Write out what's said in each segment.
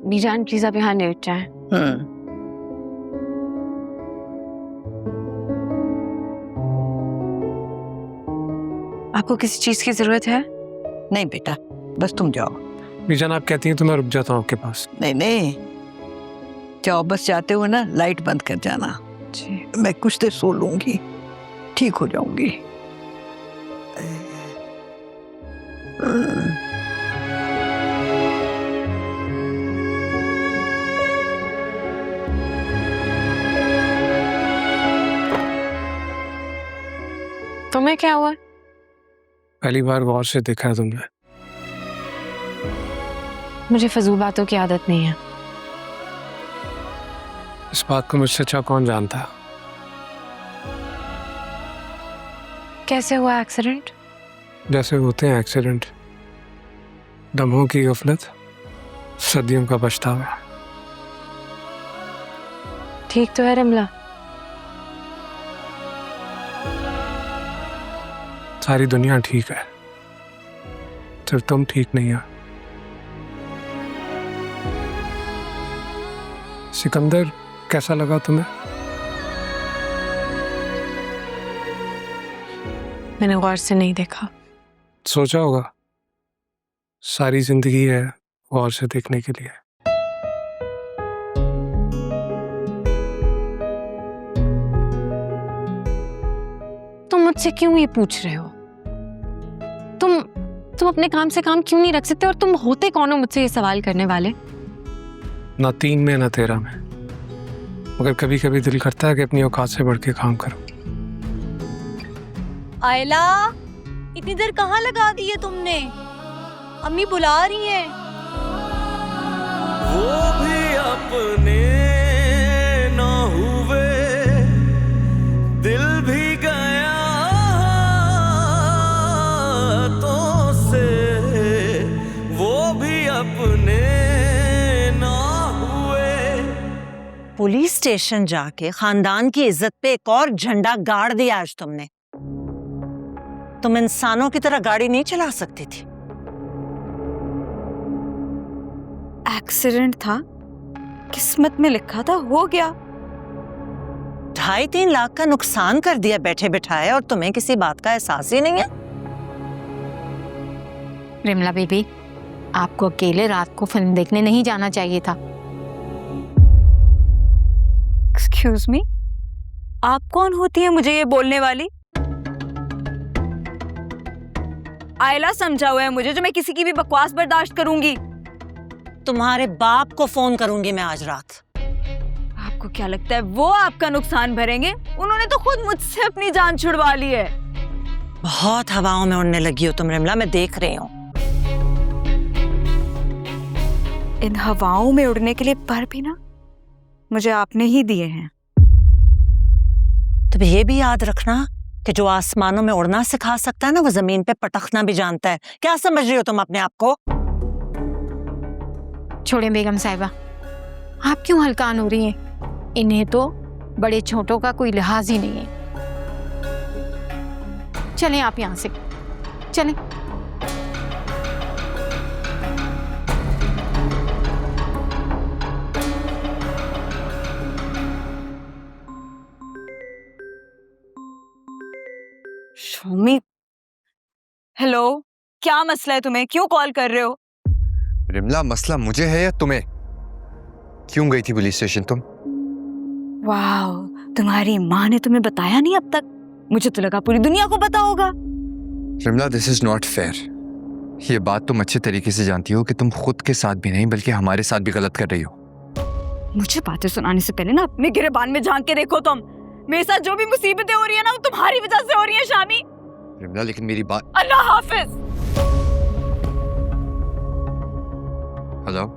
बीजान please आप यहाँ late जाएं। आपको किसी चीज की जरूरत है? नहीं बेटा, बस तुम जाओ। बीजान आप कहती हैं तो मैं रुक जाता हूँ आपके पास। नहीं नहीं, जाओ, बस जाते हुए ना लाइट बंद कर जाना। जी। मैं कुछ देर सो लूंगी, ठीक हो जाऊंगी। तुम्हें क्या हुआ? पहली बार गौर से देखा है तुमने। मुझे फजूल बातों की आदत नहीं है। इस बात को मुझसे अच्छा कौन जानता है? कैसे हुआ एक्सीडेंट? जैसे होते हैं एक्सीडेंट, लम्हों की गफलत, सदियों का पछतावा। ठीक तो है रमला? सारी दुनिया ठीक है, सिर्फ तुम ठीक नहीं हो। सिकंदर कैसा लगा तुम्हें? मैंने गौर से नहीं देखा। सोचा होगा, सारी जिंदगी है गौर से देखने के लिए। तुम मुझसे क्यों ये पूछ रहे हो? तुम अपने काम से काम क्यों नहीं रख सकते? और तुम होते कौन हो मुझसे ये सवाल करने वाले? ना 3 में ना 13 में, मगर कभी कभी दिल करता है कि अपनी औकात से बढ़ के काम करो। आयला, इतनी देर कहाँ लगा दी है तुमने? अम्मी बुला रही हैं। वो भी अपने ना हुए, दिल भी गया तो से, वो भी अपने ना हुए। पुलिस स्टेशन जाके खानदान की इज्जत पे एक और झंडा गाड़ दिया आज तुमने। तुम इंसानों की तरह गाड़ी नहीं चला सकती थी। एक्सीडेंट था, किस्मत में लिखा था, हो गया। 2.5-3 लाख का नुकसान कर दिया बैठे बिठाए, और तुम्हें किसी बात का एहसास ही नहीं है। रिमला बेबी, आपको अकेले रात को फिल्म देखने नहीं जाना चाहिए था। एक्सक्यूज मी, आप कौन होती है मुझे ये बोलने वाली? आयला समझा हुआ है मुझे, जो मैं किसी की भी बकवास बर्दाश्त करूंगी। तुम्हारे बाप को फोन करूंगी मैं आज रात। आपको क्या लगता है वो आपका नुकसान भरेंगे? उन्होंने तो खुद मुझसे अपनी जान छुड़वा ली है। बहुत हवाओं में उड़ने लगी हो तुम रिमला, मैं देख रही हूँ। इन हवाओं में उड़ने के लिए पर भी ना मुझे आपने ही दिए हैं। तो ये भी याद रखना कि जो आसमानों में उड़ना सिखा सकता है ना, वो जमीन पे पटकना भी जानता है। क्या समझ रही हो तुम अपने आप को? छोड़ें बेगम साहिबा, आप क्यों हल्कान हो रही हैं? इन्हें तो बड़े छोटों का कोई लिहाज ही नहीं है। चलें आप यहां से, चलें। शोमी, हेलो, क्या मसला है तुम्हें? क्यों कॉल कर रहे हो? रिमला, मसला मुझे है या तुम्हें? क्यों गई थी पुलिस स्टेशन तुम? वाह, तुम्हारी माँ ने तुम्हें बताया नहीं अब तक? मुझे तो लगा पूरी दुनिया को पता होगा। रिमला, दिस इज नॉट फेयर। ये बात तुम अच्छे तरीके से जानती हो कि तुम खुद के साथ भी नहीं बल्कि हमारे साथ भी गलत कर रही हो। मुझे बातें सुनाने से पहले ना अपने गिरेबान में झांक के देखो। तुम मेरे साथ जो भी मुसीबतें हो रही है ना, वो तुम्हारी वजह से हो रही है शामी। रिमला, लेकिन मेरी बात। अल्लाह हाफिज। हेलो,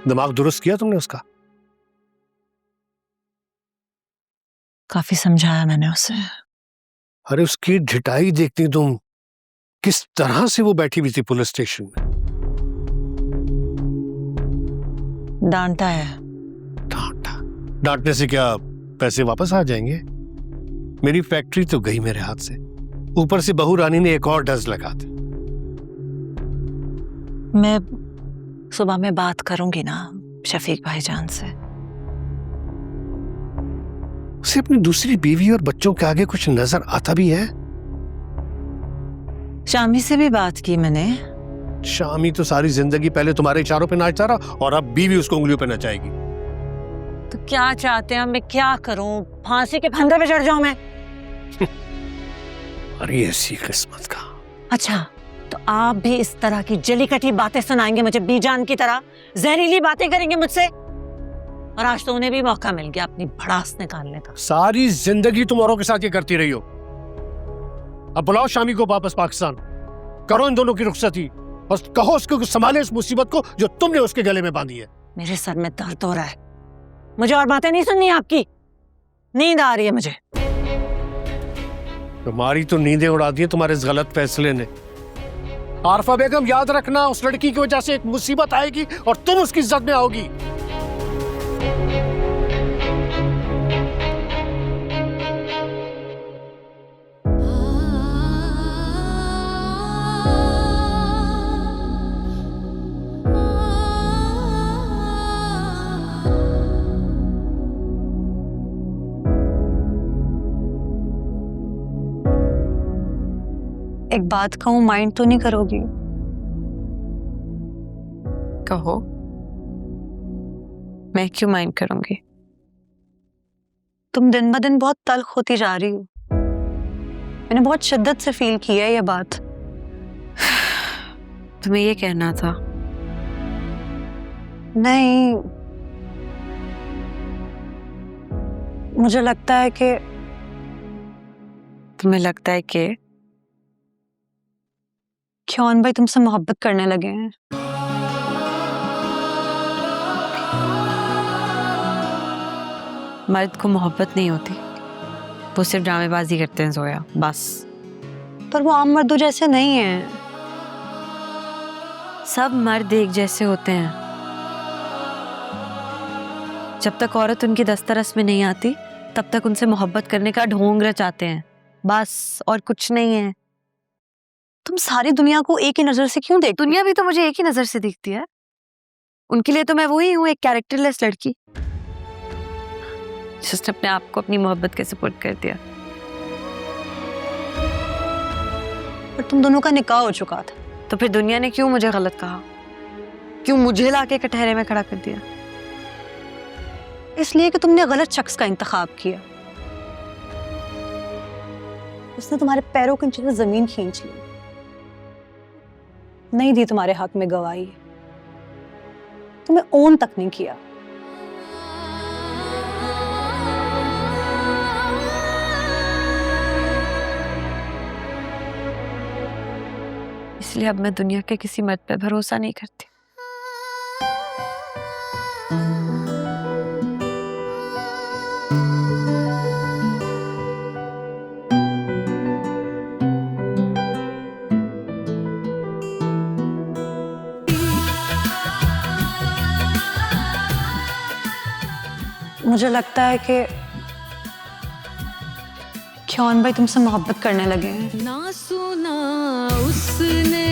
दिमाग दुरुस्त किया तुमने उसका? काफी समझाया मैंने उसे। अरे उसकी ढिठाई देखती तुम, किस तरह से वो बैठी हुई थी पुलिस स्टेशन में। डांटा है। डांटा? डांटने से क्या पैसे वापस आ जाएंगे? मेरी फैक्ट्री तो गई मेरे हाथ से, ऊपर से बहू रानी ने एक और डज लगा दी। मैं सुबह में बात करूंगी ना शफीक भाईजान से। उसे अपनी दूसरी बीवी और बच्चों के आगे कुछ नजर आता भी है? शामी से भी बात की मैंने। शामी तो सारी जिंदगी पहले तुम्हारे इशारों पे नाचता रहा और अब बीवी उसको उंगलियों पे नचाएगी। तो क्या चाहते हैं, मैं क्या करूं? फांसी के फंदे पे चढ़ जाऊं मैं? अरे ऐसी किस्मत का। अच्छा, तो आप भी इस तरह की जली कटी बातें सुनाएंगे मुझे, बीजान की तरह जहरीली बातें करेंगे मुझसे? और आज तो उन्हें भी मौका मिल गया अपनी भड़ास निकालने का। सारी जिंदगी तुम औरों के साथ ये करती रही हो। अब बुलाओ शामी को वापस पाकिस्तान, करो इन दोनों की रुखसती और कहो उसको कि संभाले इस मुसीबत को जो तुमने उसके गले में बांधी है। मेरे सर में दर्द हो रहा है, मुझे और बातें नहीं सुननी आपकी। नींद आ रही है मुझे। तुम्हारी तो नींदें उड़ा दी है तुम्हारे इस गलत फैसले ने। आरफा बेगम, याद रखना उस लड़की की वजह से एक मुसीबत आएगी और तुम उसकी इज्जत में आओगी। एक बात कहूं, माइंड तो नहीं करोगी? कहो। मैं क्यों माइंड करूंगी? तुम दिन ब दिन बहुत तल्ख होती जा रही हो। मैंने बहुत शिद्दत से फील किया है ये बात। तुम्हें ये कहना था? नहीं, मुझे लगता है कि तुम्हें लगता है कि ख्यान भाई तुमसे मोहब्बत करने लगे हैं। मर्द को मोहब्बत नहीं होती, वो सिर्फ ड्रामेबाजी करते हैं जोया, बस। पर वो आम मर्दों जैसे नहीं है। सब मर्द एक जैसे होते हैं। जब तक औरत उनकी दस्तरस में नहीं आती तब तक उनसे मोहब्बत करने का ढोंग रचाते हैं, बस, और कुछ नहीं है। तुम सारी दुनिया को एक ही नजर से क्यों देखती? दुनिया भी तो मुझे एक ही नजर से देखती है। उनके लिए तो मैं वही हूँ, एक कैरेक्टरलेस लड़की जिसने अपने आप को अपनी मोहब्बत के सपोर्ट कर दिया। पर तुम दोनों का निकाह हो चुका था। तो फिर दुनिया ने क्यों मुझे गलत कहा? क्यों मुझे लाके कटहरे में खड़ा कर दिया? इसलिए कि तुमने गलत शख्स का इंतखाब किया। उसने तुम्हारे पैरों के नीचे से जमीन खींच ली, नहीं दी तुम्हारे हक में गवाही, तुम्हें ओन तक नहीं किया। इसलिए अब मैं दुनिया के किसी मर्द पे भरोसा नहीं करती। मुझे लगता है कि ख्यान भाई तुमसे मोहब्बत करने लगे हैं। ना सुना उसने